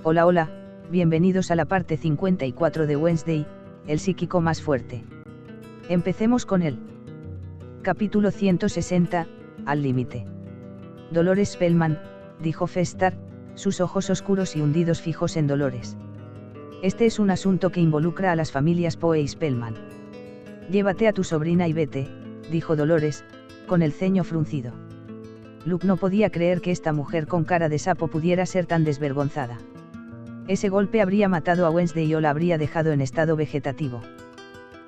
Hola, hola, bienvenidos a la parte 54 de Wednesday, el psíquico más fuerte. Empecemos con el capítulo 160, al límite. Dolores Spellman, dijo Festar, sus ojos oscuros y hundidos fijos en Dolores. Este es un asunto que involucra a las familias Poe y Spellman. Llévate a tu sobrina y vete, dijo Dolores, con el ceño fruncido. Luke no podía creer que esta mujer con cara de sapo pudiera ser tan desvergonzada. Ese golpe habría matado a Wednesday o la habría dejado en estado vegetativo.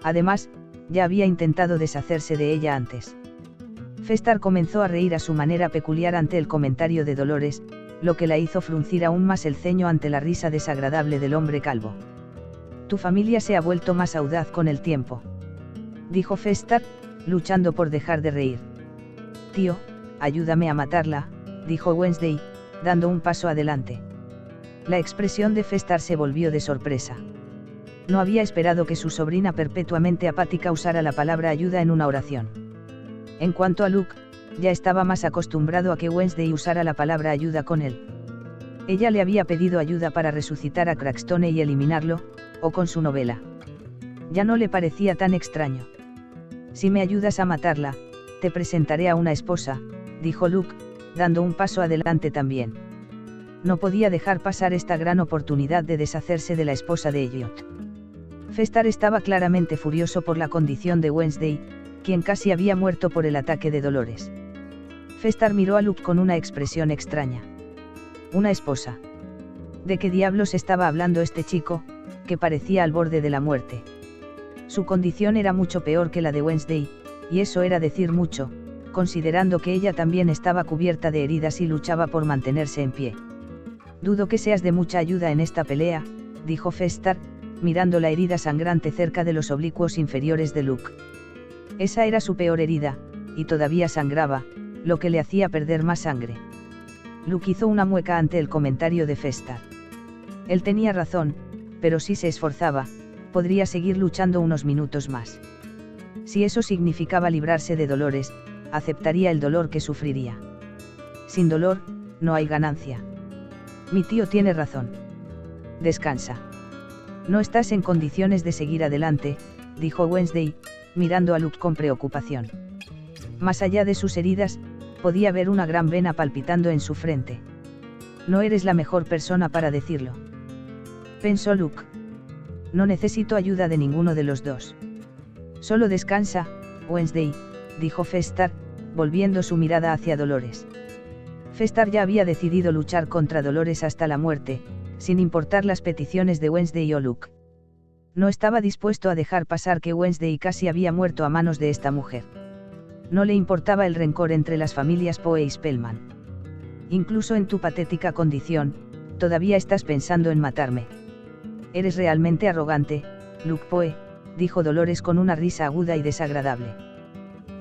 Además, ya había intentado deshacerse de ella antes. Festar comenzó a reír a su manera peculiar ante el comentario de Dolores, lo que la hizo fruncir aún más el ceño ante la risa desagradable del hombre calvo. Tu familia se ha vuelto más audaz con el tiempo, dijo Festar, luchando por dejar de reír. Tío, ayúdame a matarla, dijo Wednesday, dando un paso adelante. La expresión de Festar se volvió de sorpresa. No había esperado que su sobrina perpetuamente apática usara la palabra ayuda en una oración. En cuanto a Luke, ya estaba más acostumbrado a que Wednesday usara la palabra ayuda con él. Ella le había pedido ayuda para resucitar a Crackstone y eliminarlo, o con su novela. Ya no le parecía tan extraño. Si me ayudas a matarla, te presentaré a una esposa, dijo Luke, dando un paso adelante también. No podía dejar pasar esta gran oportunidad de deshacerse de la esposa de Elliot. Festar estaba claramente furioso por la condición de Wednesday, quien casi había muerto por el ataque de Dolores. Festar miró a Luke con una expresión extraña. ¿Una esposa? ¿De qué diablos estaba hablando este chico, que parecía al borde de la muerte? Su condición era mucho peor que la de Wednesday, y eso era decir mucho, considerando que ella también estaba cubierta de heridas y luchaba por mantenerse en pie. Dudo que seas de mucha ayuda en esta pelea, dijo Festar, mirando la herida sangrante cerca de los oblicuos inferiores de Luke. Esa era su peor herida, y todavía sangraba, lo que le hacía perder más sangre. Luke hizo una mueca ante el comentario de Festar. Él tenía razón, pero si se esforzaba, podría seguir luchando unos minutos más. Si eso significaba librarse de Dolores, aceptaría el dolor que sufriría. Sin dolor, no hay ganancia. Mi tío tiene razón. Descansa. No estás en condiciones de seguir adelante, dijo Wednesday, mirando a Luke con preocupación. Más allá de sus heridas, podía ver una gran vena palpitando en su frente. No eres la mejor persona para decirlo, pensó Luke. No necesito ayuda de ninguno de los dos. Solo descansa, Wednesday, dijo Festar, volviendo su mirada hacia Dolores. Festar ya había decidido luchar contra Dolores hasta la muerte, sin importar las peticiones de Wednesday o Luke. No estaba dispuesto a dejar pasar que Wednesday casi había muerto a manos de esta mujer. No le importaba el rencor entre las familias Poe y Spellman. Incluso en tu patética condición, todavía estás pensando en matarme. Eres realmente arrogante, Luke Poe, dijo Dolores con una risa aguda y desagradable.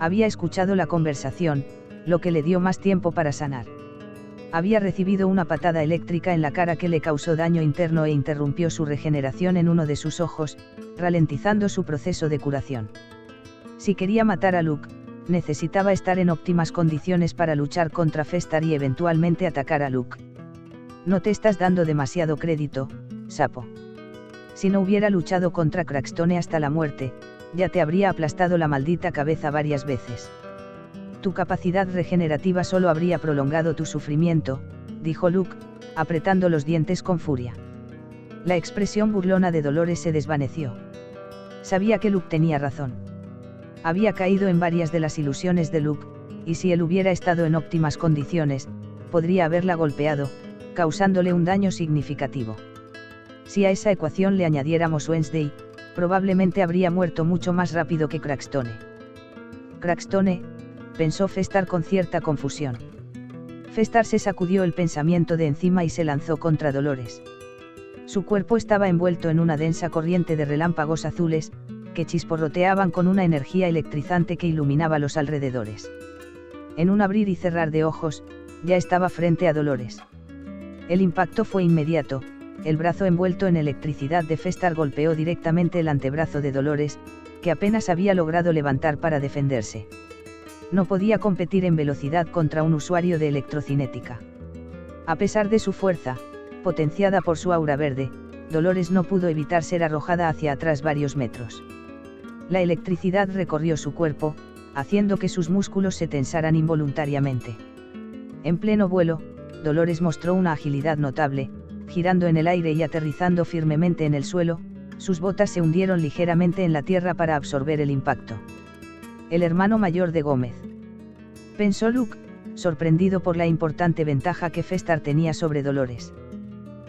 Había escuchado la conversación, lo que le dio más tiempo para sanar. Había recibido una patada eléctrica en la cara que le causó daño interno e interrumpió su regeneración en uno de sus ojos, ralentizando su proceso de curación. Si quería matar a Luke, necesitaba estar en óptimas condiciones para luchar contra Festar y eventualmente atacar a Luke. No te estás dando demasiado crédito, sapo. Si no hubiera luchado contra Crackstone hasta la muerte, ya te habría aplastado la maldita cabeza varias veces. Tu capacidad regenerativa solo habría prolongado tu sufrimiento, dijo Luke, apretando los dientes con furia. La expresión burlona de Dolores se desvaneció. Sabía que Luke tenía razón. Había caído en varias de las ilusiones de Luke, y si él hubiera estado en óptimas condiciones, podría haberla golpeado, causándole un daño significativo. Si a esa ecuación le añadiéramos Wednesday, probablemente habría muerto mucho más rápido que Crackstone. Crackstone, pensó Festar con cierta confusión. Festar se sacudió el pensamiento de encima y se lanzó contra Dolores. Su cuerpo estaba envuelto en una densa corriente de relámpagos azules, que chisporroteaban con una energía electrizante que iluminaba los alrededores. En un abrir y cerrar de ojos, ya estaba frente a Dolores. El impacto fue inmediato. El brazo envuelto en electricidad de Festar golpeó directamente el antebrazo de Dolores, que apenas había logrado levantar para defenderse. No podía competir en velocidad contra un usuario de electrocinética. A pesar de su fuerza, potenciada por su aura verde, Dolores no pudo evitar ser arrojada hacia atrás varios metros. La electricidad recorrió su cuerpo, haciendo que sus músculos se tensaran involuntariamente. En pleno vuelo, Dolores mostró una agilidad notable, girando en el aire y aterrizando firmemente en el suelo, sus botas se hundieron ligeramente en la tierra para absorber el impacto. El hermano mayor de Gómez. Pensó Luke, sorprendido por la importante ventaja que Festar tenía sobre Dolores.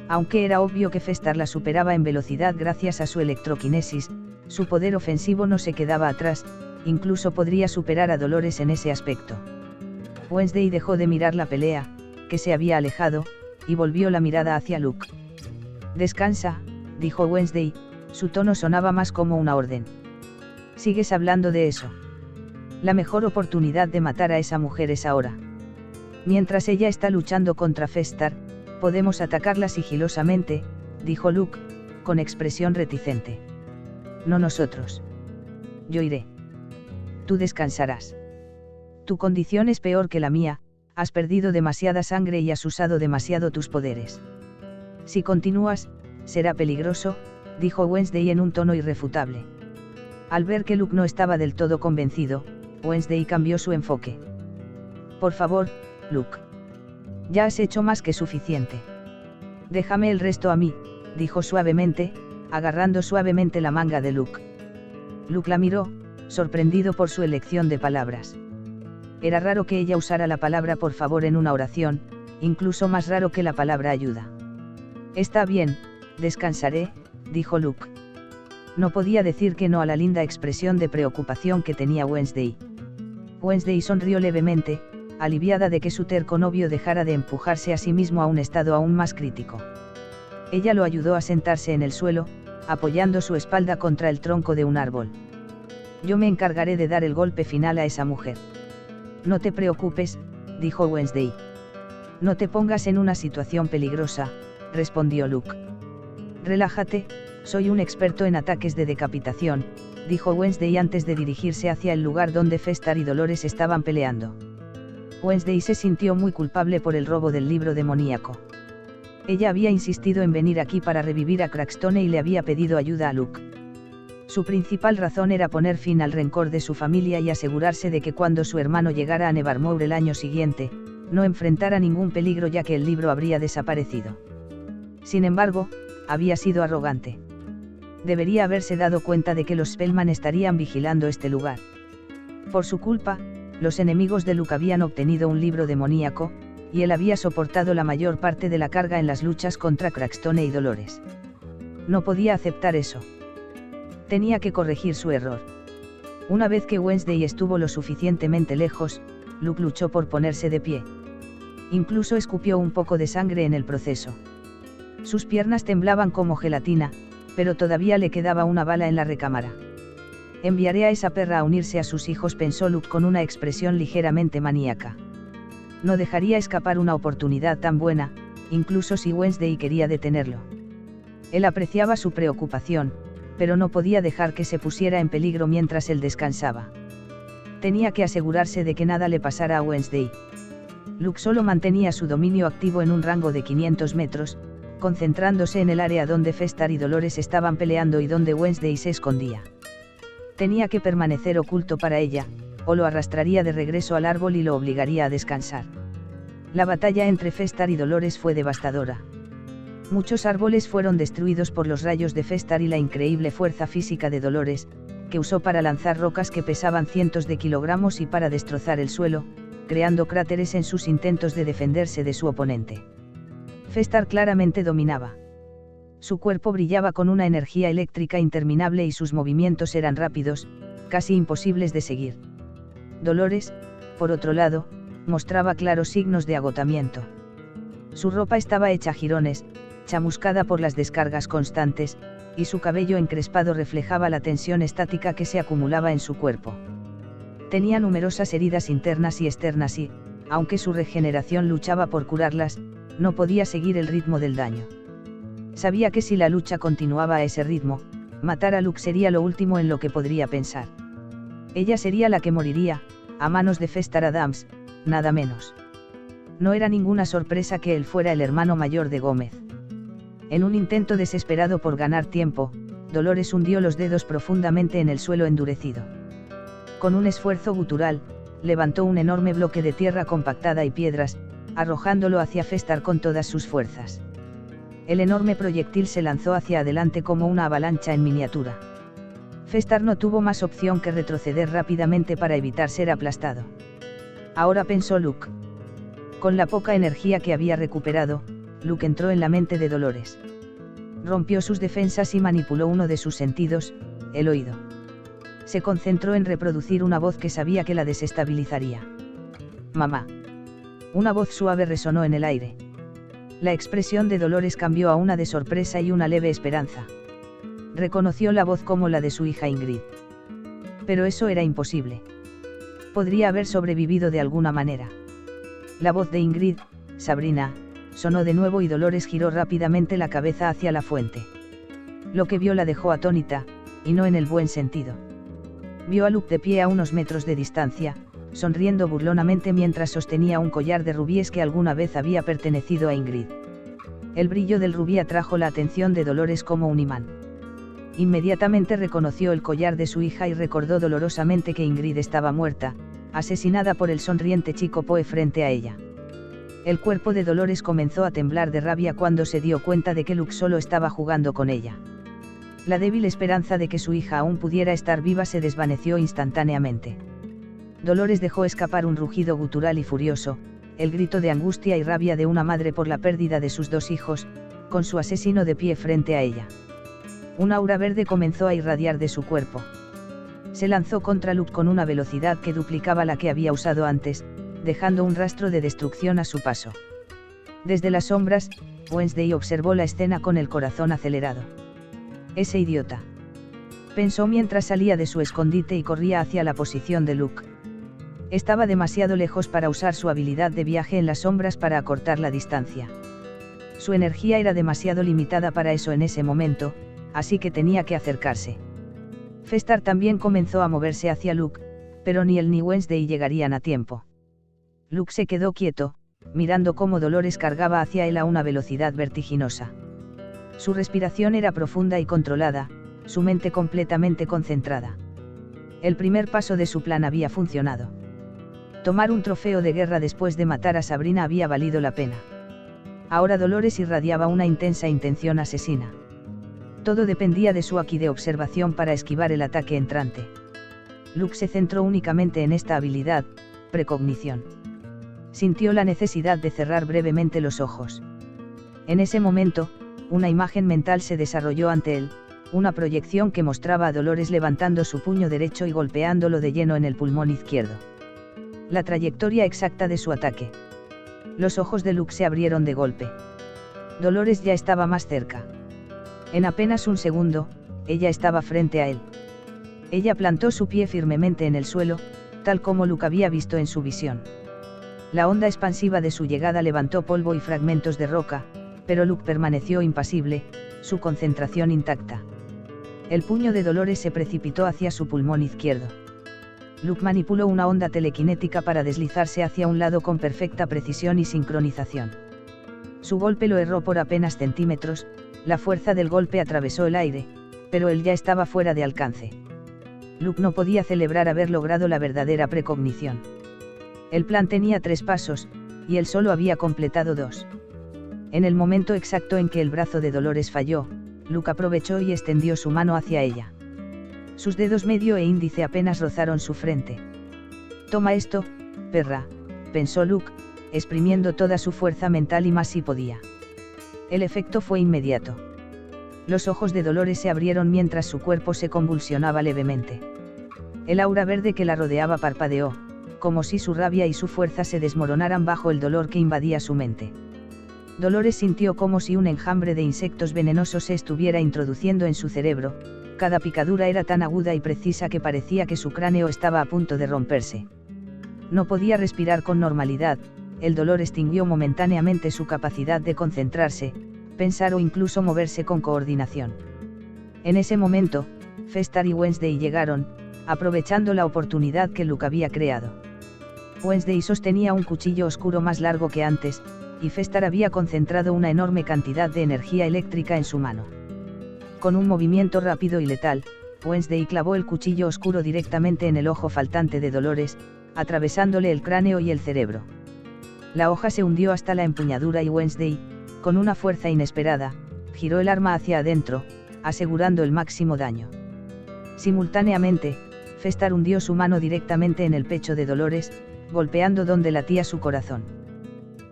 Aunque era obvio que Festar la superaba en velocidad gracias a su electroquinesis, su poder ofensivo no se quedaba atrás, incluso podría superar a Dolores en ese aspecto. Wednesday dejó de mirar la pelea, que se había alejado, y volvió la mirada hacia Luke. «Descansa», dijo Wednesday, su tono sonaba más como una orden. «¿Sigues hablando de eso? La mejor oportunidad de matar a esa mujer es ahora. Mientras ella está luchando contra Festar, podemos atacarla sigilosamente», dijo Luke, con expresión reticente. «No nosotros. Yo iré. Tú descansarás. Tu condición es peor que la mía, has perdido demasiada sangre y has usado demasiado tus poderes. Si continúas, será peligroso», dijo Wednesday en un tono irrefutable. Al ver que Luke no estaba del todo convencido, Wednesday cambió su enfoque. «Por favor, Luke. Ya has hecho más que suficiente. Déjame el resto a mí», dijo suavemente, agarrando suavemente la manga de Luke. Luke la miró, sorprendido por su elección de palabras. Era raro que ella usara la palabra por favor en una oración, incluso más raro que la palabra ayuda. «Está bien, descansaré», dijo Luke. No podía decir que no a la linda expresión de preocupación que tenía Wednesday. Wednesday sonrió levemente, aliviada de que su terco novio dejara de empujarse a sí mismo a un estado aún más crítico. Ella lo ayudó a sentarse en el suelo, apoyando su espalda contra el tronco de un árbol. «Yo me encargaré de dar el golpe final a esa mujer». «No te preocupes», dijo Wednesday. «No te pongas en una situación peligrosa», respondió Luke. «Relájate, soy un experto en ataques de decapitación», dijo Wednesday antes de dirigirse hacia el lugar donde Festar y Dolores estaban peleando. Wednesday se sintió muy culpable por el robo del libro demoníaco. Ella había insistido en venir aquí para revivir a Crackstone y le había pedido ayuda a Luke. Su principal razón era poner fin al rencor de su familia y asegurarse de que cuando su hermano llegara a Nevermore el año siguiente, no enfrentara ningún peligro ya que el libro habría desaparecido. Sin embargo, había sido arrogante. Debería haberse dado cuenta de que los Spellman estarían vigilando este lugar. Por su culpa, los enemigos de Luke habían obtenido un libro demoníaco, y él había soportado la mayor parte de la carga en las luchas contra Crackstone y Dolores. No podía aceptar eso. Tenía que corregir su error. Una vez que Wednesday estuvo lo suficientemente lejos, Luke luchó por ponerse de pie. Incluso escupió un poco de sangre en el proceso. Sus piernas temblaban como gelatina, pero todavía le quedaba una bala en la recámara. «Enviaré a esa perra a unirse a sus hijos», pensó Luke con una expresión ligeramente maníaca. No dejaría escapar una oportunidad tan buena, incluso si Wednesday quería detenerlo. Él apreciaba su preocupación, pero no podía dejar que se pusiera en peligro mientras él descansaba. Tenía que asegurarse de que nada le pasara a Wednesday. Luke solo mantenía su dominio activo en un rango de 500 metros, concentrándose en el área donde Festar y Dolores estaban peleando y donde Wednesday se escondía. Tenía que permanecer oculto para ella, o lo arrastraría de regreso al árbol y lo obligaría a descansar. La batalla entre Festar y Dolores fue devastadora. Muchos árboles fueron destruidos por los rayos de Festar y la increíble fuerza física de Dolores, que usó para lanzar rocas que pesaban cientos de kilogramos y para destrozar el suelo, creando cráteres en sus intentos de defenderse de su oponente. Festar claramente dominaba. Su cuerpo brillaba con una energía eléctrica interminable y sus movimientos eran rápidos, casi imposibles de seguir. Dolores, por otro lado, mostraba claros signos de agotamiento. Su ropa estaba hecha jirones, chamuscada por las descargas constantes, y su cabello encrespado reflejaba la tensión estática que se acumulaba en su cuerpo. Tenía numerosas heridas internas y externas y, aunque su regeneración luchaba por curarlas, no podía seguir el ritmo del daño. Sabía que si la lucha continuaba a ese ritmo, matar a Luke sería lo último en lo que podría pensar. Ella sería la que moriría, a manos de Festar Adams, nada menos. No era ninguna sorpresa que él fuera el hermano mayor de Gómez. En un intento desesperado por ganar tiempo, Dolores hundió los dedos profundamente en el suelo endurecido. Con un esfuerzo gutural, levantó un enorme bloque de tierra compactada y piedras, arrojándolo hacia Festar con todas sus fuerzas. El enorme proyectil se lanzó hacia adelante como una avalancha en miniatura. Festar no tuvo más opción que retroceder rápidamente para evitar ser aplastado. Ahora pensó Luke. Con la poca energía que había recuperado, Luke entró en la mente de Dolores. Rompió sus defensas y manipuló uno de sus sentidos, el oído. Se concentró en reproducir una voz que sabía que la desestabilizaría. «Mamá». Una voz suave resonó en el aire. La expresión de Dolores cambió a una de sorpresa y una leve esperanza. Reconoció la voz como la de su hija Ingrid. Pero eso era imposible. Podría haber sobrevivido de alguna manera. La voz de Ingrid, Sabrina, sonó de nuevo y Dolores giró rápidamente la cabeza hacia la fuente. Lo que vio la dejó atónita, y no en el buen sentido. Vio a Luke de pie a unos metros de distancia, sonriendo burlonamente mientras sostenía un collar de rubíes que alguna vez había pertenecido a Ingrid. El brillo del rubí atrajo la atención de Dolores como un imán. Inmediatamente reconoció el collar de su hija y recordó dolorosamente que Ingrid estaba muerta, asesinada por el sonriente chico Poe frente a ella. El cuerpo de Dolores comenzó a temblar de rabia cuando se dio cuenta de que Luke solo estaba jugando con ella. La débil esperanza de que su hija aún pudiera estar viva se desvaneció instantáneamente. Dolores dejó escapar un rugido gutural y furioso, el grito de angustia y rabia de una madre por la pérdida de sus dos hijos, con su asesino de pie frente a ella. Un aura verde comenzó a irradiar de su cuerpo. Se lanzó contra Luke con una velocidad que duplicaba la que había usado antes, dejando un rastro de destrucción a su paso. Desde las sombras, Wednesday observó la escena con el corazón acelerado. «Ese idiota», pensó mientras salía de su escondite y corría hacia la posición de Luke. Estaba demasiado lejos para usar su habilidad de viaje en las sombras para acortar la distancia. Su energía era demasiado limitada para eso en ese momento, así que tenía que acercarse. Festar también comenzó a moverse hacia Luke, pero ni él ni Wednesday llegarían a tiempo. Luke se quedó quieto, mirando cómo Dolores cargaba hacia él a una velocidad vertiginosa. Su respiración era profunda y controlada, su mente completamente concentrada. El primer paso de su plan había funcionado. Tomar un trofeo de guerra después de matar a Sabrina había valido la pena. Ahora Dolores irradiaba una intensa intención asesina. Todo dependía de su haki de observación para esquivar el ataque entrante. Luke se centró únicamente en esta habilidad, precognición. Sintió la necesidad de cerrar brevemente los ojos. En ese momento, una imagen mental se desarrolló ante él, una proyección que mostraba a Dolores levantando su puño derecho y golpeándolo de lleno en el pulmón izquierdo. La trayectoria exacta de su ataque. Los ojos de Luke se abrieron de golpe. Dolores ya estaba más cerca. En apenas un segundo, ella estaba frente a él. Ella plantó su pie firmemente en el suelo, tal como Luke había visto en su visión. La onda expansiva de su llegada levantó polvo y fragmentos de roca, pero Luke permaneció impasible, su concentración intacta. El puño de Dolores se precipitó hacia su pulmón izquierdo. Luke manipuló una onda telequinética para deslizarse hacia un lado con perfecta precisión y sincronización. Su golpe lo erró por apenas centímetros, la fuerza del golpe atravesó el aire, pero él ya estaba fuera de alcance. Luke no podía celebrar haber logrado la verdadera precognición. El plan tenía 3 pasos, y él solo había completado 2. En el momento exacto en que el brazo de Dolores falló, Luke aprovechó y extendió su mano hacia ella. Sus dedos medio e índice apenas rozaron su frente. «Toma esto, perra», pensó Luke, exprimiendo toda su fuerza mental y más si podía. El efecto fue inmediato. Los ojos de Dolores se abrieron mientras su cuerpo se convulsionaba levemente. El aura verde que la rodeaba parpadeó, como si su rabia y su fuerza se desmoronaran bajo el dolor que invadía su mente. Dolores sintió como si un enjambre de insectos venenosos se estuviera introduciendo en su cerebro. Cada picadura era tan aguda y precisa que parecía que su cráneo estaba a punto de romperse. No podía respirar con normalidad, el dolor extinguió momentáneamente su capacidad de concentrarse, pensar o incluso moverse con coordinación. En ese momento, Festar y Wednesday llegaron, aprovechando la oportunidad que Luke había creado. Wednesday sostenía un cuchillo oscuro más largo que antes, y Festar había concentrado una enorme cantidad de energía eléctrica en su mano. Con un movimiento rápido y letal, Wednesday clavó el cuchillo oscuro directamente en el ojo faltante de Dolores, atravesándole el cráneo y el cerebro. La hoja se hundió hasta la empuñadura y Wednesday, con una fuerza inesperada, giró el arma hacia adentro, asegurando el máximo daño. Simultáneamente, Festar hundió su mano directamente en el pecho de Dolores, golpeando donde latía su corazón.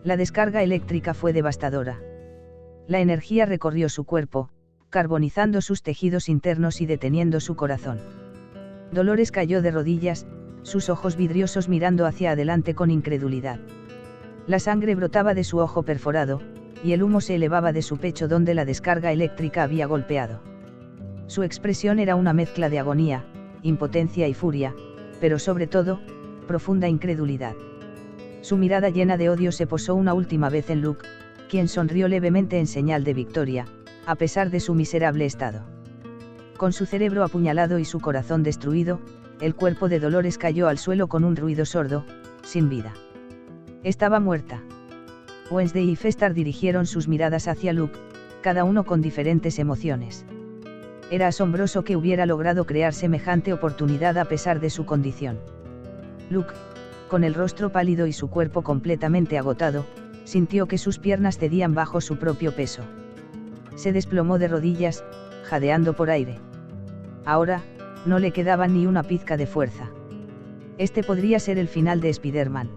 La descarga eléctrica fue devastadora. La energía recorrió su cuerpo, carbonizando sus tejidos internos y deteniendo su corazón. Dolores cayó de rodillas, sus ojos vidriosos mirando hacia adelante con incredulidad. La sangre brotaba de su ojo perforado, y el humo se elevaba de su pecho donde la descarga eléctrica había golpeado. Su expresión era una mezcla de agonía, impotencia y furia, pero sobre todo, profunda incredulidad. Su mirada llena de odio se posó una última vez en Luke, quien sonrió levemente en señal de victoria, a pesar de su miserable estado. Con su cerebro apuñalado y su corazón destruido, el cuerpo de Dolores cayó al suelo con un ruido sordo, sin vida. Estaba muerta. Wednesday y Festar dirigieron sus miradas hacia Luke, cada uno con diferentes emociones. Era asombroso que hubiera logrado crear semejante oportunidad a pesar de su condición. Luke, con el rostro pálido y su cuerpo completamente agotado, sintió que sus piernas cedían bajo su propio peso. Se desplomó de rodillas, jadeando por aire. Ahora, no le quedaba ni una pizca de fuerza. Este podría ser el final de Spider-Man.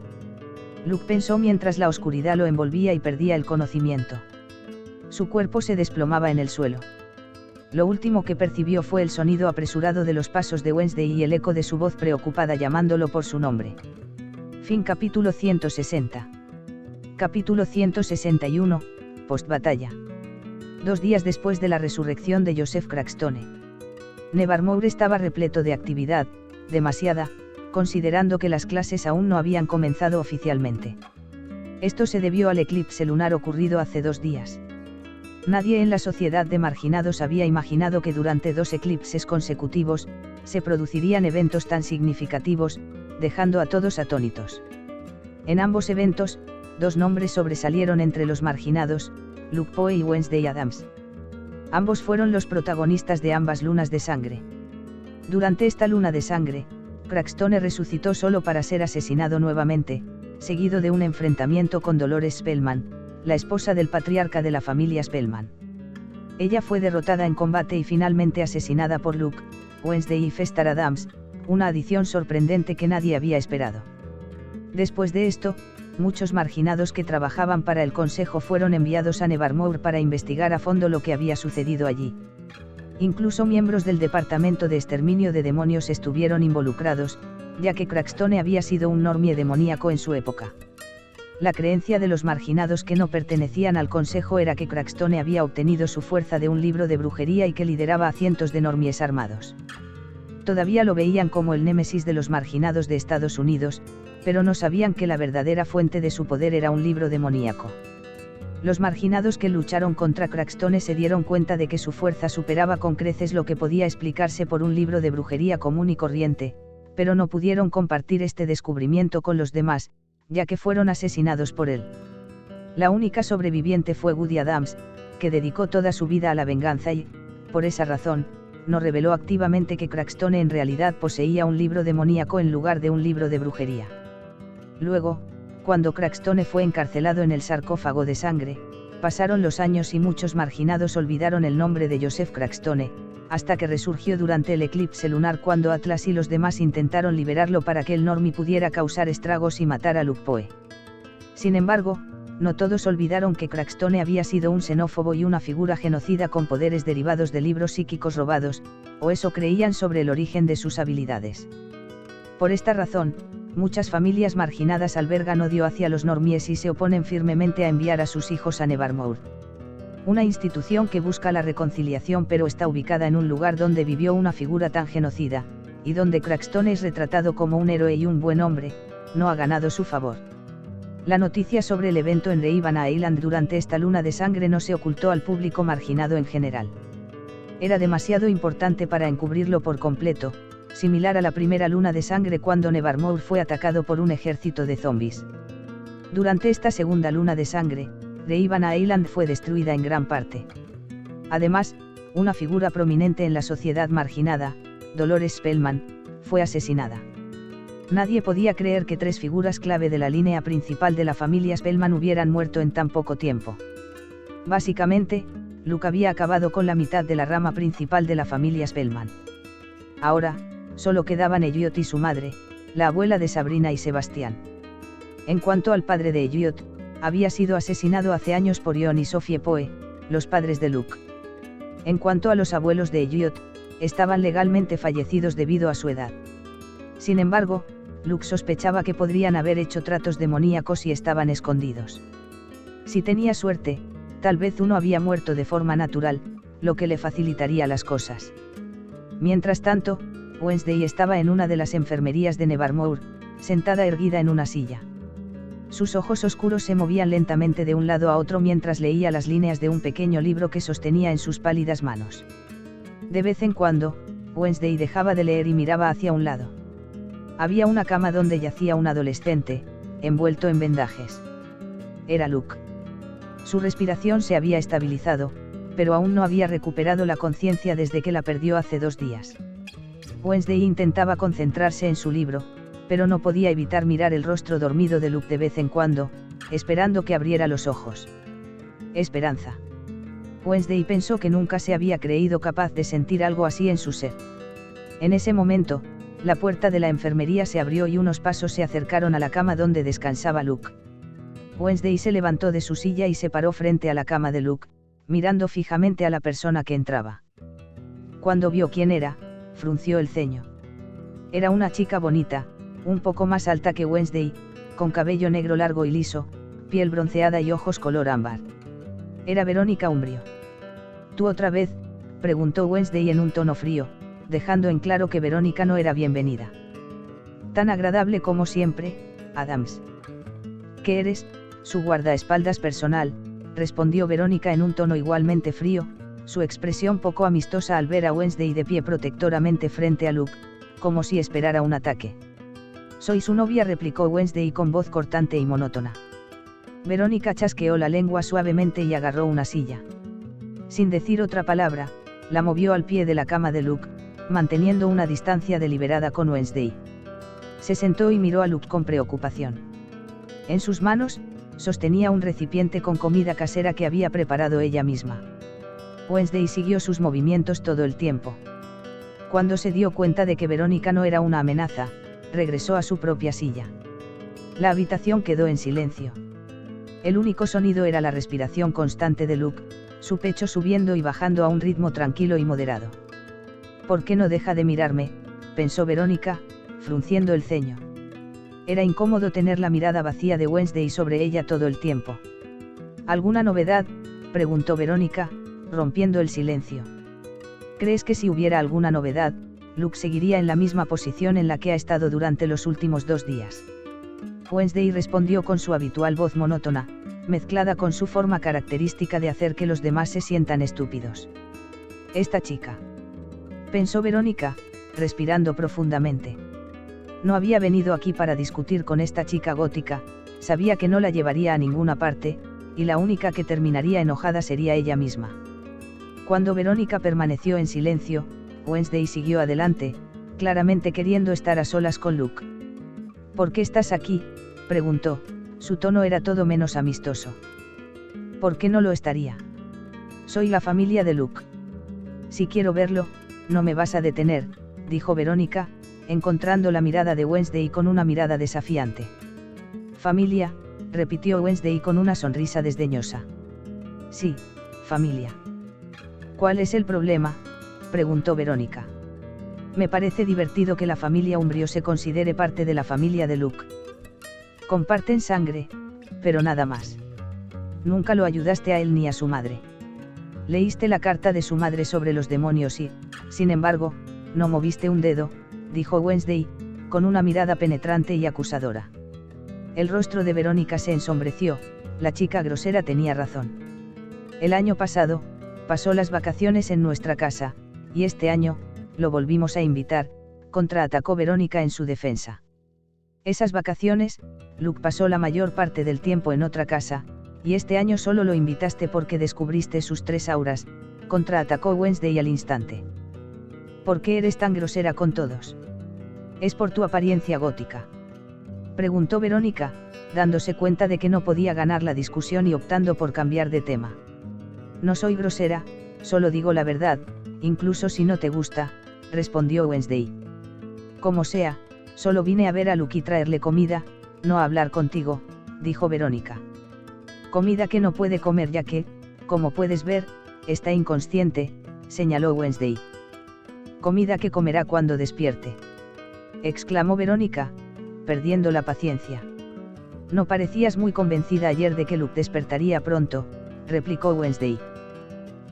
Luke pensó mientras la oscuridad lo envolvía y perdía el conocimiento. Su cuerpo se desplomaba en el suelo. Lo último que percibió fue el sonido apresurado de los pasos de Wednesday y el eco de su voz preocupada llamándolo por su nombre. Fin capítulo 160. Capítulo 161, postbatalla. 2 días después de la resurrección de Joseph Crackstone. Nevermore estaba repleto de actividad, demasiada, considerando que las clases aún no habían comenzado oficialmente. Esto se debió al eclipse lunar ocurrido hace 2 días. Nadie en la sociedad de marginados había imaginado que durante 2 eclipses consecutivos, se producirían eventos tan significativos, dejando a todos atónitos. En ambos eventos, 2 nombres sobresalieron entre los marginados, Luke Poe y Wednesday Addams. Ambos fueron los protagonistas de ambas lunas de sangre. Durante esta luna de sangre, Crackstone resucitó solo para ser asesinado nuevamente, seguido de un enfrentamiento con Dolores Spellman, la esposa del patriarca de la familia Spellman. Ella fue derrotada en combate y finalmente asesinada por Luke, Wednesday y Festar Addams, una adición sorprendente que nadie había esperado. Después de esto, muchos marginados que trabajaban para el Consejo fueron enviados a Nevermore para investigar a fondo lo que había sucedido allí. Incluso miembros del Departamento de Exterminio de Demonios estuvieron involucrados, ya que Crackstone había sido un normie demoníaco en su época. La creencia de los marginados que no pertenecían al Consejo era que Crackstone había obtenido su fuerza de un libro de brujería y que lideraba a cientos de normies armados. Todavía lo veían como el némesis de los marginados de Estados Unidos, pero no sabían que la verdadera fuente de su poder era un libro demoníaco. Los marginados que lucharon contra Crackstone se dieron cuenta de que su fuerza superaba con creces lo que podía explicarse por un libro de brujería común y corriente, pero no pudieron compartir este descubrimiento con los demás, ya que fueron asesinados por él. La única sobreviviente fue Woody Addams, que dedicó toda su vida a la venganza y, por esa razón, no reveló activamente que Crackstone en realidad poseía un libro demoníaco en lugar de un libro de brujería. Luego, cuando Crackstone fue encarcelado en el sarcófago de sangre, pasaron los años y muchos marginados olvidaron el nombre de Joseph Crackstone, hasta que resurgió durante el eclipse lunar cuando Atlas y los demás intentaron liberarlo para que el normie pudiera causar estragos y matar a Luke Poe. Sin embargo, no todos olvidaron que Crackstone había sido un xenófobo y una figura genocida con poderes derivados de libros psíquicos robados, o eso creían sobre el origen de sus habilidades. Por esta razón, muchas familias marginadas albergan odio hacia los normies y se oponen firmemente a enviar a sus hijos a Nevermore. Una institución que busca la reconciliación pero está ubicada en un lugar donde vivió una figura tan genocida, y donde Crackstone es retratado como un héroe y un buen hombre, no ha ganado su favor. La noticia sobre el evento en Reivana Island durante esta luna de sangre no se ocultó al público marginado en general. Era demasiado importante para encubrirlo por completo, similar a la primera luna de sangre cuando Nevermore fue atacado por un ejército de zombies. Durante esta segunda luna de sangre, The Ivana Island fue destruida en gran parte. Además, una figura prominente en la sociedad marginada, Dolores Spellman, fue asesinada. Nadie podía creer que 3 figuras clave de la línea principal de la familia Spellman hubieran muerto en tan poco tiempo. Básicamente, Luke había acabado con la mitad de la rama principal de la familia Spellman. Ahora, solo quedaban Elliot y su madre, la abuela de Sabrina y Sebastián. En cuanto al padre de Elliot, había sido asesinado hace años por Ion y Sophie Poe, los padres de Luke. En cuanto a los abuelos de Elliot, estaban legalmente fallecidos debido a su edad. Sin embargo, Luke sospechaba que podrían haber hecho tratos demoníacos y estaban escondidos. Si tenía suerte, tal vez uno había muerto de forma natural, lo que le facilitaría las cosas. Mientras tanto, Wednesday estaba en una de las enfermerías de Nevermore, sentada erguida en una silla. Sus ojos oscuros se movían lentamente de un lado a otro mientras leía las líneas de un pequeño libro que sostenía en sus pálidas manos. De vez en cuando, Wednesday dejaba de leer y miraba hacia un lado. Había una cama donde yacía un adolescente, envuelto en vendajes. Era Luke. Su respiración se había estabilizado, pero aún no había recuperado la conciencia desde que la perdió hace 2 días. Wednesday intentaba concentrarse en su libro, pero no podía evitar mirar el rostro dormido de Luke de vez en cuando, esperando que abriera los ojos. Esperanza. Wednesday pensó que nunca se había creído capaz de sentir algo así en su ser. En ese momento, la puerta de la enfermería se abrió y unos pasos se acercaron a la cama donde descansaba Luke. Wednesday se levantó de su silla y se paró frente a la cama de Luke, mirando fijamente a la persona que entraba. Cuando vio quién era, frunció el ceño. Era una chica bonita, un poco más alta que Wednesday, con cabello negro largo y liso, piel bronceada y ojos color ámbar. Era Verónica Umbrio. ¿Tú otra vez?, preguntó Wednesday en un tono frío, dejando en claro que Verónica no era bienvenida. Tan agradable como siempre, Adams. ¿Qué eres, su guardaespaldas personal?, respondió Verónica en un tono igualmente frío, su expresión poco amistosa al ver a Wednesday de pie protectoramente frente a Luke, como si esperara un ataque. Soy su novia, replicó Wednesday con voz cortante y monótona. Verónica chasqueó la lengua suavemente y agarró una silla. Sin decir otra palabra, la movió al pie de la cama de Luke, manteniendo una distancia deliberada con Wednesday. Se sentó y miró a Luke con preocupación. En sus manos, sostenía un recipiente con comida casera que había preparado ella misma. Wednesday siguió sus movimientos todo el tiempo. Cuando se dio cuenta de que Verónica no era una amenaza, regresó a su propia silla. La habitación quedó en silencio. El único sonido era la respiración constante de Luke, su pecho subiendo y bajando a un ritmo tranquilo y moderado. ¿Por qué no deja de mirarme?, pensó Verónica, frunciendo el ceño. Era incómodo tener la mirada vacía de Wednesday sobre ella todo el tiempo. ¿Alguna novedad?, preguntó Verónica, rompiendo el silencio. ¿Crees que si hubiera alguna novedad, Luke seguiría en la misma posición en la que ha estado durante los últimos 2 días? Wednesday respondió con su habitual voz monótona, mezclada con su forma característica de hacer que los demás se sientan estúpidos. Esta chica, pensó Verónica, respirando profundamente. No había venido aquí para discutir con esta chica gótica, sabía que no la llevaría a ninguna parte, y la única que terminaría enojada sería ella misma. Cuando Verónica permaneció en silencio, Wednesday siguió adelante, claramente queriendo estar a solas con Luke. ¿Por qué estás aquí?, preguntó, su tono era todo menos amistoso. ¿Por qué no lo estaría? Soy la familia de Luke. Si quiero verlo, no me vas a detener, dijo Verónica, encontrando la mirada de Wednesday con una mirada desafiante. Familia, repitió Wednesday con una sonrisa desdeñosa. Sí, familia. ¿Cuál es el problema?, preguntó Verónica. Me parece divertido que la familia Umbrio se considere parte de la familia de Luke. Comparten sangre, pero nada más. Nunca lo ayudaste a él ni a su madre. Leíste la carta de su madre sobre los demonios y, sin embargo, no moviste un dedo, dijo Wednesday, con una mirada penetrante y acusadora. El rostro de Verónica se ensombreció, la chica grosera tenía razón. El año pasado, pasó las vacaciones en nuestra casa, y este año, lo volvimos a invitar, contraatacó Verónica en su defensa. Esas vacaciones, Luke pasó la mayor parte del tiempo en otra casa, y este año solo lo invitaste porque descubriste sus 3 auras, contraatacó Wednesday al instante. ¿Por qué eres tan grosera con todos? Es por tu apariencia gótica. Preguntó Verónica, dándose cuenta de que no podía ganar la discusión y optando por cambiar de tema. No soy grosera, solo digo la verdad, incluso si no te gusta, respondió Wednesday. Como sea, solo vine a ver a Luke y traerle comida, no a hablar contigo, dijo Verónica. Comida que no puede comer ya que, como puedes ver, está inconsciente, señaló Wednesday. Comida que comerá cuando despierte, exclamó Verónica, perdiendo la paciencia. No parecías muy convencida ayer de que Luke despertaría pronto, replicó Wednesday.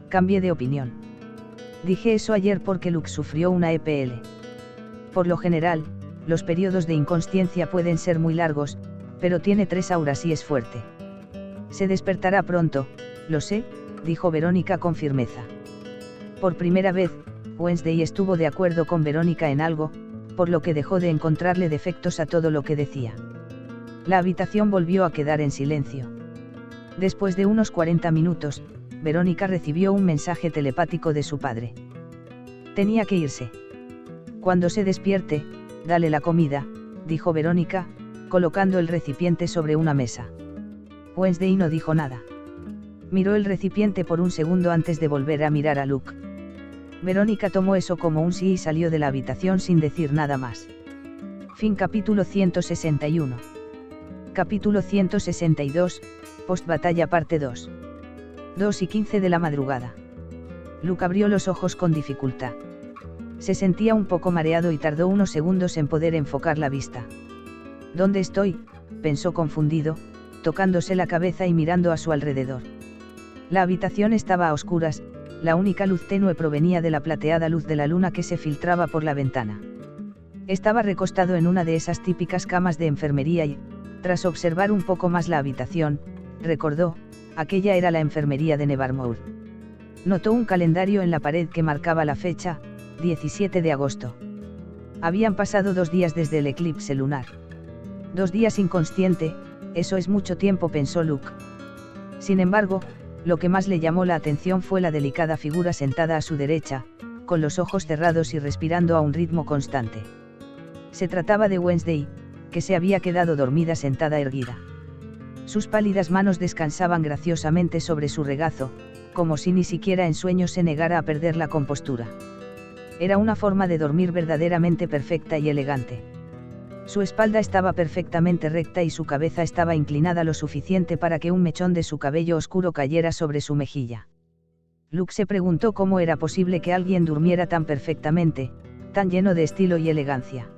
Cambié de opinión. Dije eso ayer porque Luke sufrió una EPL. Por lo general, los periodos de inconsciencia pueden ser muy largos, pero tiene 3 auras y es fuerte. Se despertará pronto, lo sé, dijo Verónica con firmeza. Por primera vez, Wednesday estuvo de acuerdo con Verónica en algo, por lo que dejó de encontrarle defectos a todo lo que decía. La habitación volvió a quedar en silencio. Después de unos 40 minutos, Verónica recibió un mensaje telepático de su padre. Tenía que irse. Cuando se despierte, dale la comida, dijo Verónica, colocando el recipiente sobre una mesa. Wednesday no dijo nada. Miró el recipiente por un segundo antes de volver a mirar a Luke. Verónica tomó eso como un sí y salió de la habitación sin decir nada más. Fin capítulo 161. Capítulo 162, Postbatalla parte 2. 2:15 de la madrugada. Luke abrió los ojos con dificultad. Se sentía un poco mareado y tardó unos segundos en poder enfocar la vista. ¿Dónde estoy?, pensó confundido, tocándose la cabeza y mirando a su alrededor. La habitación estaba a oscuras, la única luz tenue provenía de la plateada luz de la luna que se filtraba por la ventana. Estaba recostado en una de esas típicas camas de enfermería y, tras observar un poco más la habitación, recordó, aquella era la enfermería de Nevermore. Notó un calendario en la pared que marcaba la fecha, 17 de agosto. Habían pasado 2 días desde el eclipse lunar. 2 días inconsciente, eso es mucho tiempo, pensó Luke. Sin embargo, lo que más le llamó la atención fue la delicada figura sentada a su derecha, con los ojos cerrados y respirando a un ritmo constante. Se trataba de Wednesday, que se había quedado dormida sentada erguida. Sus pálidas manos descansaban graciosamente sobre su regazo, como si ni siquiera en sueños se negara a perder la compostura. Era una forma de dormir verdaderamente perfecta y elegante. Su espalda estaba perfectamente recta y su cabeza estaba inclinada lo suficiente para que un mechón de su cabello oscuro cayera sobre su mejilla. Luke se preguntó cómo era posible que alguien durmiera tan perfectamente, tan lleno de estilo y elegancia.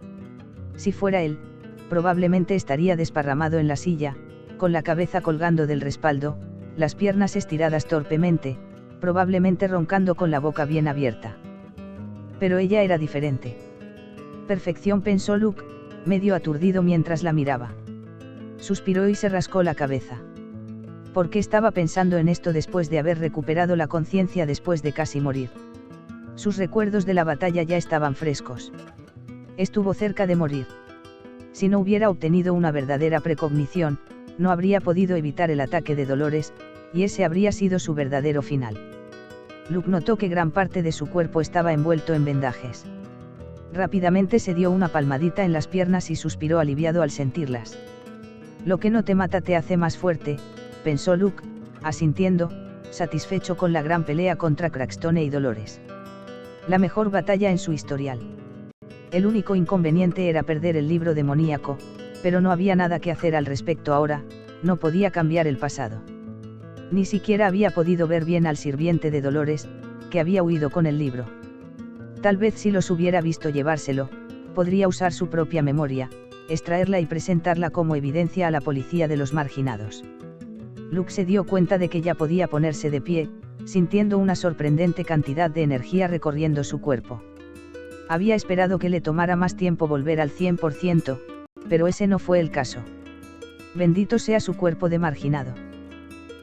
Si fuera él, probablemente estaría desparramado en la silla, con la cabeza colgando del respaldo, las piernas estiradas torpemente, probablemente roncando con la boca bien abierta. Pero ella era diferente. Perfección, pensó Luke, medio aturdido mientras la miraba. Suspiró y se rascó la cabeza. ¿Por qué estaba pensando en esto después de haber recuperado la conciencia después de casi morir? Sus recuerdos de la batalla ya estaban frescos. Estuvo cerca de morir. Si no hubiera obtenido una verdadera precognición, no habría podido evitar el ataque de Dolores, y ese habría sido su verdadero final. Luke notó que gran parte de su cuerpo estaba envuelto en vendajes. Rápidamente se dio una palmadita en las piernas y suspiró aliviado al sentirlas. Lo que no te mata te hace más fuerte, pensó Luke, asintiendo, satisfecho con la gran pelea contra Crackstone y Dolores. La mejor batalla en su historial. El único inconveniente era perder el libro demoníaco, pero no había nada que hacer al respecto ahora, no podía cambiar el pasado. Ni siquiera había podido ver bien al sirviente de Dolores, que había huido con el libro. Tal vez si los hubiera visto llevárselo, podría usar su propia memoria, extraerla y presentarla como evidencia a la policía de los marginados. Luke se dio cuenta de que ya podía ponerse de pie, sintiendo una sorprendente cantidad de energía recorriendo su cuerpo. Había esperado que le tomara más tiempo volver al 100%, pero ese no fue el caso. Bendito sea su cuerpo de marginado.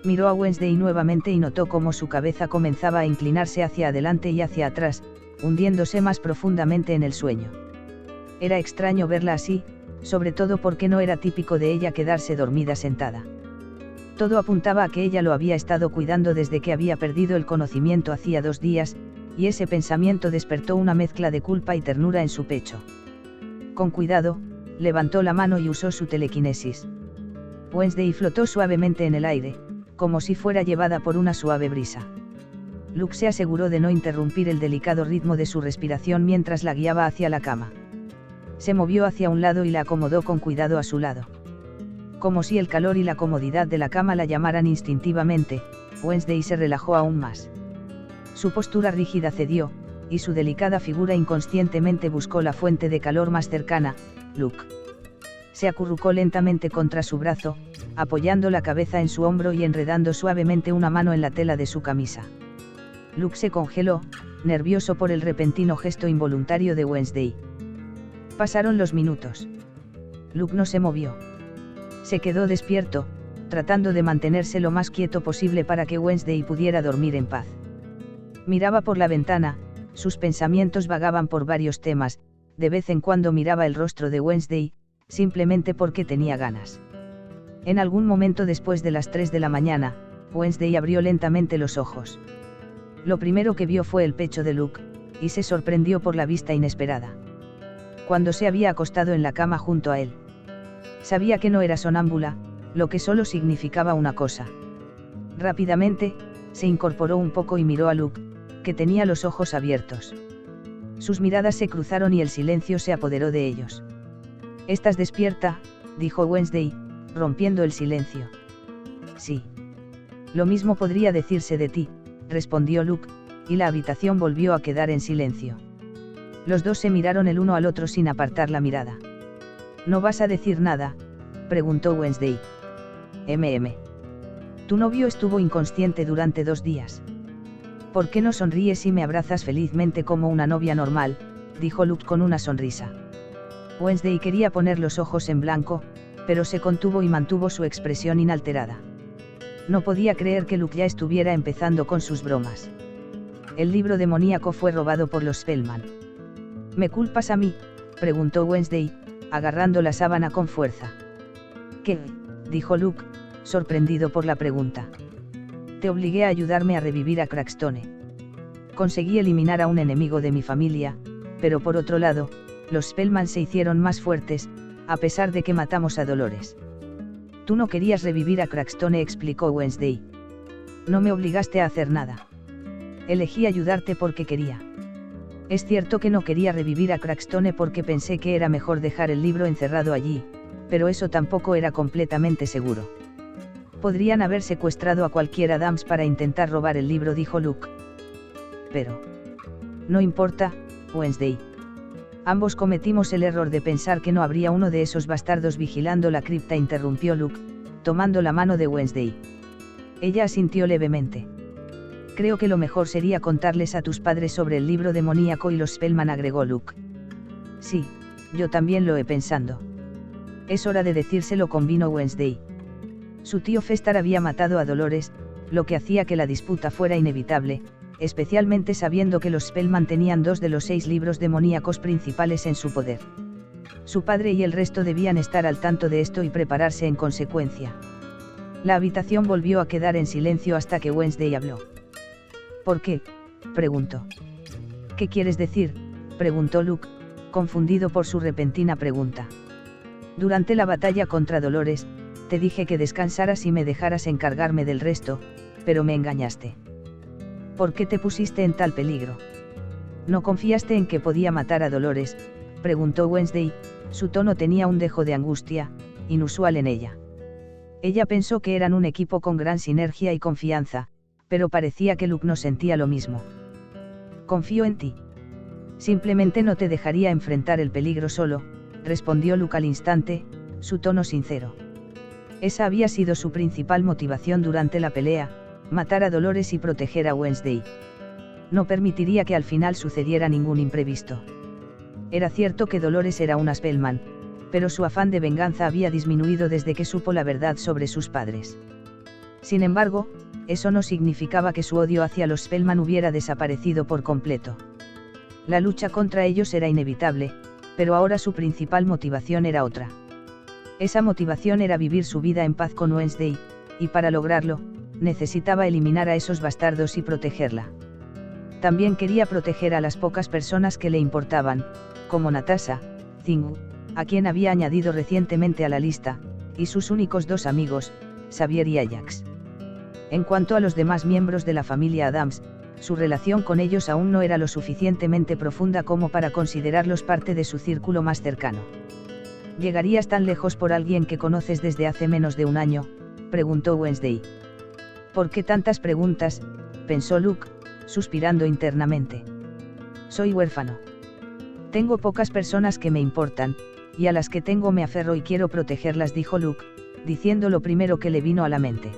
Miró a Wednesday nuevamente y notó cómo su cabeza comenzaba a inclinarse hacia adelante y hacia atrás, hundiéndose más profundamente en el sueño. Era extraño verla así, sobre todo porque no era típico de ella quedarse dormida sentada. Todo apuntaba a que ella lo había estado cuidando desde que había perdido el conocimiento hacía 2 días, y ese pensamiento despertó una mezcla de culpa y ternura en su pecho. Con cuidado, levantó la mano y usó su telequinesis. Wednesday flotó suavemente en el aire, como si fuera llevada por una suave brisa. Luke se aseguró de no interrumpir el delicado ritmo de su respiración mientras la guiaba hacia la cama. Se movió hacia un lado y la acomodó con cuidado a su lado. Como si el calor y la comodidad de la cama la llamaran instintivamente, Wednesday se relajó aún más. Su postura rígida cedió, y su delicada figura inconscientemente buscó la fuente de calor más cercana, Luke. Se acurrucó lentamente contra su brazo, apoyando la cabeza en su hombro y enredando suavemente una mano en la tela de su camisa. Luke se congeló, nervioso por el repentino gesto involuntario de Wednesday. Pasaron los minutos. Luke no se movió. Se quedó despierto, tratando de mantenerse lo más quieto posible para que Wednesday pudiera dormir en paz. Miraba por la ventana, sus pensamientos vagaban por varios temas, de vez en cuando miraba el rostro de Wednesday, simplemente porque tenía ganas. En algún momento después de las 3 de la mañana, Wednesday abrió lentamente los ojos. Lo primero que vio fue el pecho de Luke, y se sorprendió por la vista inesperada. Cuando se había acostado en la cama junto a él. Sabía que no era sonámbula, lo que solo significaba una cosa. Rápidamente, se incorporó un poco y miró a Luke, que tenía los ojos abiertos. Sus miradas se cruzaron y el silencio se apoderó de ellos. «¿Estás despierta?», dijo Wednesday, rompiendo el silencio. «Sí. Lo mismo podría decirse de ti», respondió Luke, y la habitación volvió a quedar en silencio. Los dos se miraron el uno al otro sin apartar la mirada. «¿No vas a decir nada?», preguntó Wednesday. «Tu novio estuvo inconsciente durante 2 días. ¿Por qué no sonríes y me abrazas felizmente como una novia normal?», dijo Luke con una sonrisa. Wednesday quería poner los ojos en blanco, pero se contuvo y mantuvo su expresión inalterada. No podía creer que Luke ya estuviera empezando con sus bromas. El libro demoníaco fue robado por los Spellman. «¿Me culpas a mí?», preguntó Wednesday, agarrando la sábana con fuerza. «¿Qué?», dijo Luke, sorprendido por la pregunta. «Te obligué a ayudarme a revivir a Crackstone. Conseguí eliminar a un enemigo de mi familia, pero por otro lado, los Spellman se hicieron más fuertes, a pesar de que matamos a Dolores. Tú no querías revivir a Crackstone», explicó Wednesday. «No me obligaste a hacer nada. Elegí ayudarte porque quería. Es cierto que no quería revivir a Crackstone porque pensé que era mejor dejar el libro encerrado allí, pero eso tampoco era completamente seguro. Podrían haber secuestrado a cualquier Adams para intentar robar el libro», dijo Luke. «Pero no importa, Wednesday. Ambos cometimos el error de pensar que no habría uno de esos bastardos vigilando la cripta», interrumpió Luke, tomando la mano de Wednesday. Ella asintió levemente. «Creo que lo mejor sería contarles a tus padres sobre el libro demoníaco y los Spellman», agregó Luke. «Sí, yo también lo he pensado. Es hora de decírselo», convino Wednesday. Su tío Festar había matado a Dolores, lo que hacía que la disputa fuera inevitable, especialmente sabiendo que los Spellman tenían 2 de los 6 libros demoníacos principales en su poder. Su padre y el resto debían estar al tanto de esto y prepararse en consecuencia. La habitación volvió a quedar en silencio hasta que Wednesday habló. «¿Por qué?», preguntó. «¿Qué quieres decir?», preguntó Luke, confundido por su repentina pregunta. «Durante la batalla contra Dolores, te dije que descansaras y me dejaras encargarme del resto, pero me engañaste. ¿Por qué te pusiste en tal peligro? ¿No confiaste en que podía matar a Dolores?», preguntó Wednesday, su tono tenía un dejo de angustia, inusual en ella. Ella pensó que eran un equipo con gran sinergia y confianza, pero parecía que Luke no sentía lo mismo. «Confío en ti. Simplemente no te dejaría enfrentar el peligro solo», respondió Luke al instante, su tono sincero. Esa había sido su principal motivación durante la pelea, matar a Dolores y proteger a Wednesday. No permitiría que al final sucediera ningún imprevisto. Era cierto que Dolores era una Spellman, pero su afán de venganza había disminuido desde que supo la verdad sobre sus padres. Sin embargo, eso no significaba que su odio hacia los Spellman hubiera desaparecido por completo. La lucha contra ellos era inevitable, pero ahora su principal motivación era otra. Esa motivación era vivir su vida en paz con Wednesday, y para lograrlo, necesitaba eliminar a esos bastardos y protegerla. También quería proteger a las pocas personas que le importaban, como Natasha, Zingu, a quien había añadido recientemente a la lista, y sus únicos dos amigos, Xavier y Ajax. En cuanto a los demás miembros de la familia Adams, su relación con ellos aún no era lo suficientemente profunda como para considerarlos parte de su círculo más cercano. ¿Llegarías tan lejos por alguien que conoces desde hace menos de un año?, preguntó Wednesday. ¿Por qué tantas preguntas?, pensó Luke, suspirando internamente. Soy huérfano. Tengo pocas personas que me importan, y a las que tengo me aferro y quiero protegerlas, dijo Luke, diciendo lo primero que le vino a la mente.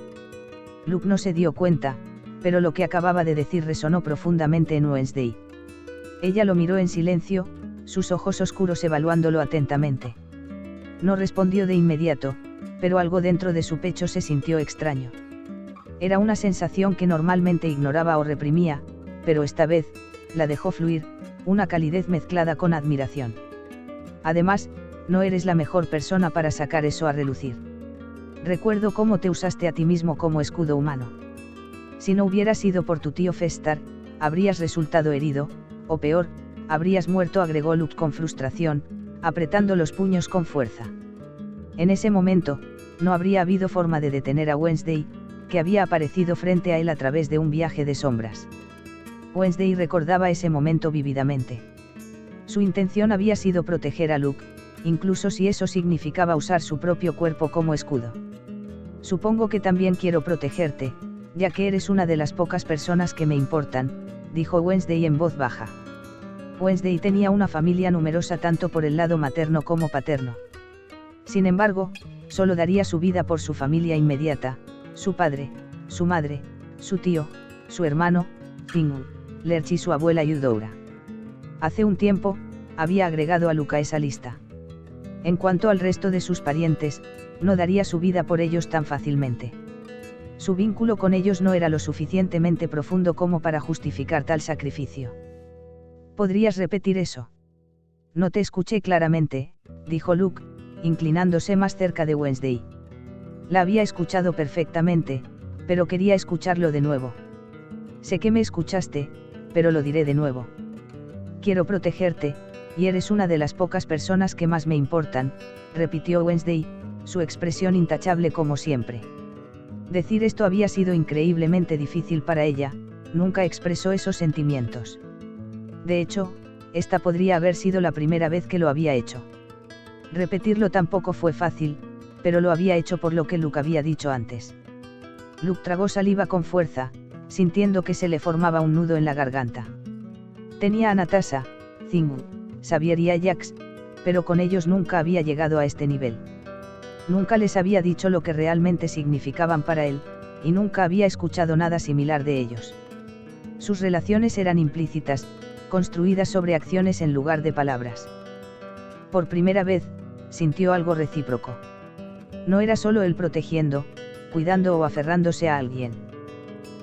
Luke no se dio cuenta, pero lo que acababa de decir resonó profundamente en Wednesday. Ella lo miró en silencio, sus ojos oscuros evaluándolo atentamente. No respondió de inmediato, pero algo dentro de su pecho se sintió extraño. Era una sensación que normalmente ignoraba o reprimía, pero esta vez, la dejó fluir, una calidez mezclada con admiración. Además, no eres la mejor persona para sacar eso a relucir. Recuerdo cómo te usaste a ti mismo como escudo humano. Si no hubiera sido por tu tío Festar, habrías resultado herido, o peor, habrías muerto, agregó Luke con frustración, apretando los puños con fuerza. En ese momento, no habría habido forma de detener a Wednesday, que había aparecido frente a él a través de un viaje de sombras. Wednesday recordaba ese momento vívidamente. Su intención había sido proteger a Luke, incluso si eso significaba usar su propio cuerpo como escudo. Supongo que también quiero protegerte, ya que eres una de las pocas personas que me importan, dijo Wednesday en voz baja. Wednesday tenía una familia numerosa tanto por el lado materno como paterno. Sin embargo, solo daría su vida por su familia inmediata, su padre, su madre, su tío, su hermano, Zingu, Lerch y su abuela Eudora. Hace un tiempo, había agregado a Luke a esa lista. En cuanto al resto de sus parientes, no daría su vida por ellos tan fácilmente. Su vínculo con ellos no era lo suficientemente profundo como para justificar tal sacrificio. ¿Podrías repetir eso? No te escuché claramente, dijo Luke, inclinándose más cerca de Wednesday. La había escuchado perfectamente, pero quería escucharlo de nuevo. Sé que me escuchaste, pero lo diré de nuevo. Quiero protegerte, y eres una de las pocas personas que más me importan, repitió Wednesday, su expresión intachable como siempre. Decir esto había sido increíblemente difícil para ella, nunca expresó esos sentimientos. De hecho, esta podría haber sido la primera vez que lo había hecho. Repetirlo tampoco fue fácil, pero lo había hecho por lo que Luke había dicho antes. Luke tragó saliva con fuerza, sintiendo que se le formaba un nudo en la garganta. Tenía a Natasha, Zingu, Xavier y Ajax, pero con ellos nunca había llegado a este nivel. Nunca les había dicho lo que realmente significaban para él, y nunca había escuchado nada similar de ellos. Sus relaciones eran implícitas, construidas sobre acciones en lugar de palabras. Por primera vez, sintió algo recíproco. No era solo él protegiendo, cuidando o aferrándose a alguien.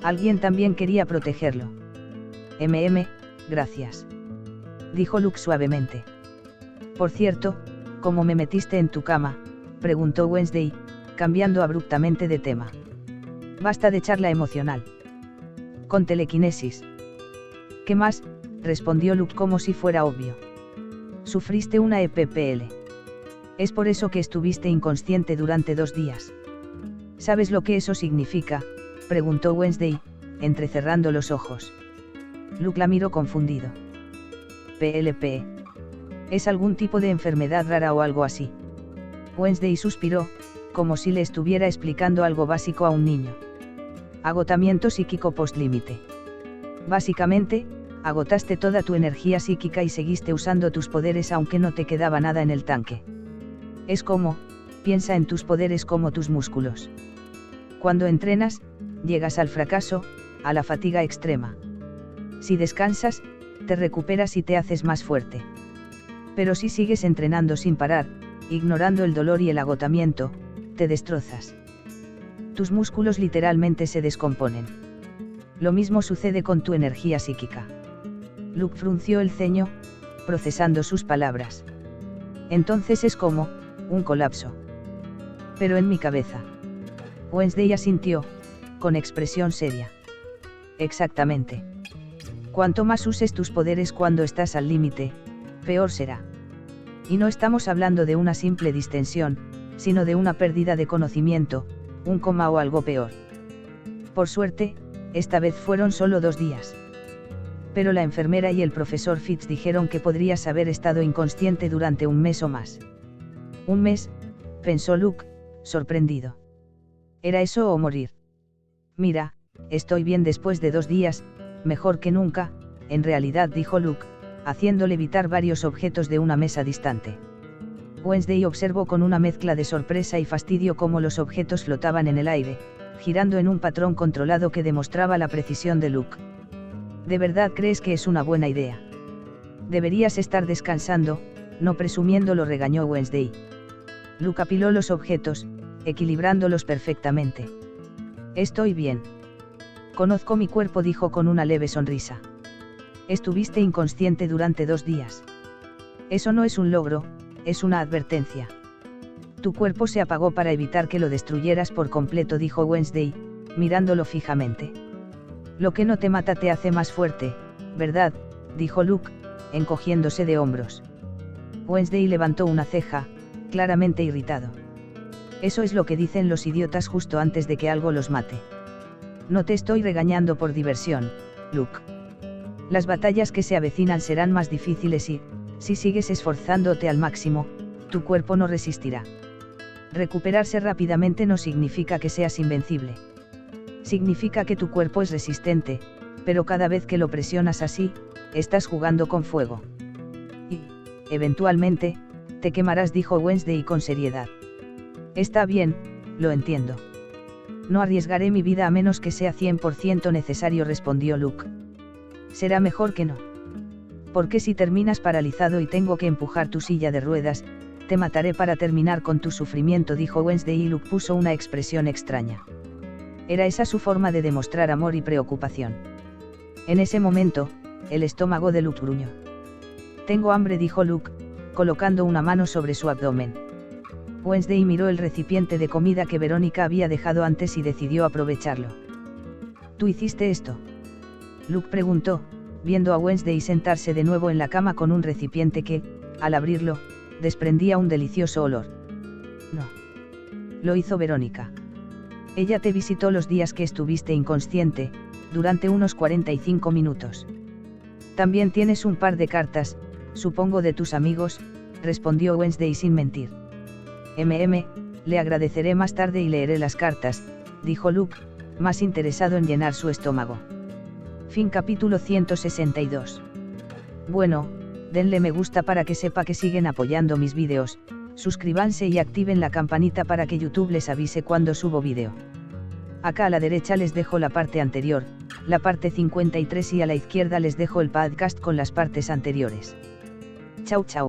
Alguien también quería protegerlo. Gracias. Dijo Luke suavemente. Por cierto, ¿cómo me metiste en tu cama?, preguntó Wednesday, cambiando abruptamente de tema. Basta de charla emocional. Con telequinesis. ¿Qué más?, respondió Luke como si fuera obvio. Sufriste una EPPL. Es por eso que estuviste inconsciente durante 2 días. ¿Sabes lo que eso significa?, preguntó Wednesday, entrecerrando los ojos. Luke la miró confundido. PLP. ¿Es algún tipo de enfermedad rara o algo así? Wednesday suspiró, como si le estuviera explicando algo básico a un niño. Agotamiento psíquico post-límite. Básicamente, agotaste toda tu energía psíquica y seguiste usando tus poderes aunque no te quedaba nada en el tanque. Es como, piensa en tus poderes como tus músculos. Cuando entrenas, llegas al fracaso, a la fatiga extrema. Si descansas, te recuperas y te haces más fuerte. Pero si sigues entrenando sin parar, ignorando el dolor y el agotamiento, te destrozas. Tus músculos literalmente se descomponen. Lo mismo sucede con tu energía psíquica. Luke frunció el ceño, procesando sus palabras. Entonces es como, un colapso. Pero en mi cabeza. Wednesday asintió, con expresión seria. Exactamente. Cuanto más uses tus poderes cuando estás al límite, peor será. Y no estamos hablando de una simple distensión, sino de una pérdida de conocimiento, un coma o algo peor. Por suerte, esta vez fueron solo 2 días. Pero la enfermera y el profesor Fitz dijeron que podrías haber estado inconsciente durante un mes o más. ¿Un mes?, pensó Luke, sorprendido. ¿Era eso o morir? Mira, estoy bien después de 2 días, mejor que nunca, en realidad, dijo Luke, haciendo levitar varios objetos de una mesa distante. Wednesday observó con una mezcla de sorpresa y fastidio cómo los objetos flotaban en el aire, girando en un patrón controlado que demostraba la precisión de Luke. ¿De verdad crees que es una buena idea? Deberías estar descansando, no presumiendo, lo regañó Wednesday. Luke apiló los objetos, equilibrándolos perfectamente. Estoy bien. Conozco mi cuerpo, dijo con una leve sonrisa. Estuviste inconsciente durante 2 días. Eso no es un logro, es una advertencia. Tu cuerpo se apagó para evitar que lo destruyeras por completo, dijo Wednesday, mirándolo fijamente. Lo que no te mata te hace más fuerte, ¿verdad?, dijo Luke, encogiéndose de hombros. Wednesday levantó una ceja, claramente irritado. Eso es lo que dicen los idiotas justo antes de que algo los mate. No te estoy regañando por diversión, Luke. Las batallas que se avecinan serán más difíciles y, si sigues esforzándote al máximo, tu cuerpo no resistirá. Recuperarse rápidamente no significa que seas invencible. Significa que tu cuerpo es resistente, pero cada vez que lo presionas así, estás jugando con fuego. Y, eventualmente, te quemarás, dijo Wednesday con seriedad. Está bien, lo entiendo. No arriesgaré mi vida a menos que sea 100% necesario, respondió Luke. Será mejor que no. Porque si terminas paralizado y tengo que empujar tu silla de ruedas, te mataré para terminar con tu sufrimiento, dijo Wednesday, y Luke puso una expresión extraña. Era esa su forma de demostrar amor y preocupación. En ese momento, el estómago de Luke gruñó. Tengo hambre, dijo Luke, colocando una mano sobre su abdomen. Wednesday miró el recipiente de comida que Verónica había dejado antes y decidió aprovecharlo. ¿Tú hiciste esto?, Luke preguntó, viendo a Wednesday sentarse de nuevo en la cama con un recipiente que, al abrirlo, desprendía un delicioso olor. No. Lo hizo Verónica. Ella te visitó los días que estuviste inconsciente, durante unos 45 minutos. También tienes un par de cartas, supongo de tus amigos, respondió Wednesday sin mentir. Le agradeceré más tarde y leeré las cartas, dijo Luke, más interesado en llenar su estómago. Fin capítulo 162. Bueno, denle me gusta para que sepa que siguen apoyando mis vídeos, suscríbanse y activen la campanita para que YouTube les avise cuando subo vídeo. Acá a la derecha les dejo la parte anterior, la parte 53, y a la izquierda les dejo el podcast con las partes anteriores. Chao chao.